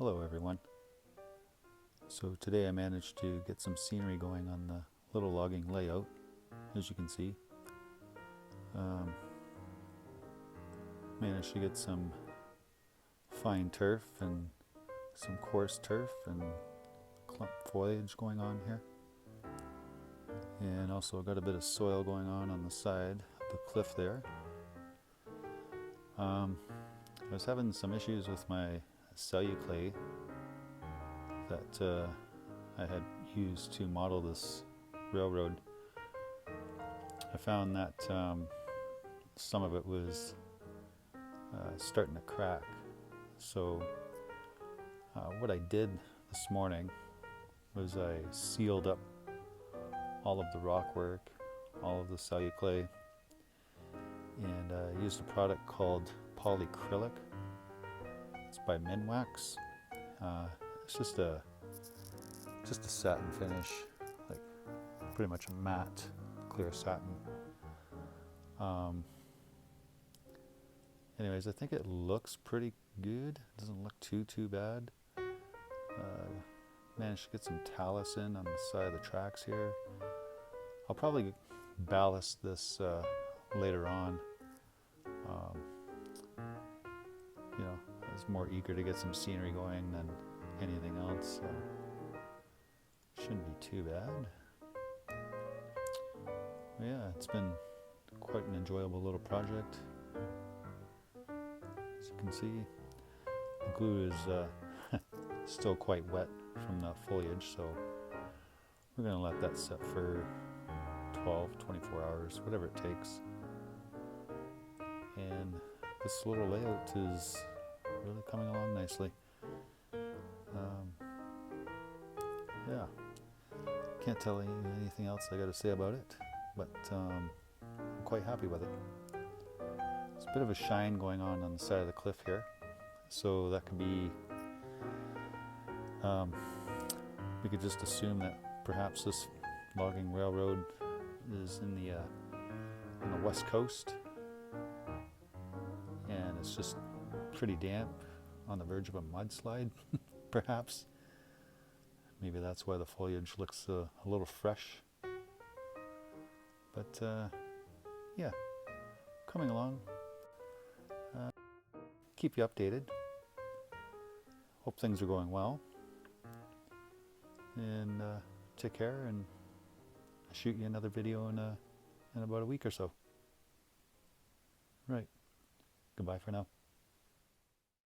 Hello everyone. So today I managed to get some scenery going on the Lil Logging layout, as you can see. Managed to get some fine turf and some coarse turf and clump foliage going on here. And also got a bit of soil going on the side of the cliff there. I was having some issues with my celluclay that I had used to model this railroad. I found that some of it was starting to crack. So what I did this morning was I sealed up all of the rock work, all of the celluclay, and I used a product called polycrylic. It's by Minwax. It's just a satin finish, like pretty much a matte clear satin. Anyways, I think it looks pretty good. It doesn't look too bad. Managed to get some talus in on the side of the tracks here. I'll probably ballast this later on. I was more eager to get some scenery going than anything else, so shouldn't be too bad. Yeah, it's been quite an enjoyable little project. As you can see, the glue is still quite wet from the foliage, so we're going to let that set for 12, 24 hours, whatever it takes. And this little layout is really coming along nicely. Yeah, can't tell you anything else I got to say about it, but I'm quite happy with it. There's a bit of a shine going on the side of the cliff here, so that could be, we could just assume that perhaps this logging railroad is in the west coast, and it's just pretty damp, on the verge of a mudslide, perhaps. Maybe that's why the foliage looks a little fresh. But yeah, coming along. Keep you updated. Hope things are going well. And take care, and I'll shoot you another video in about a week or so. Right. Goodbye for now.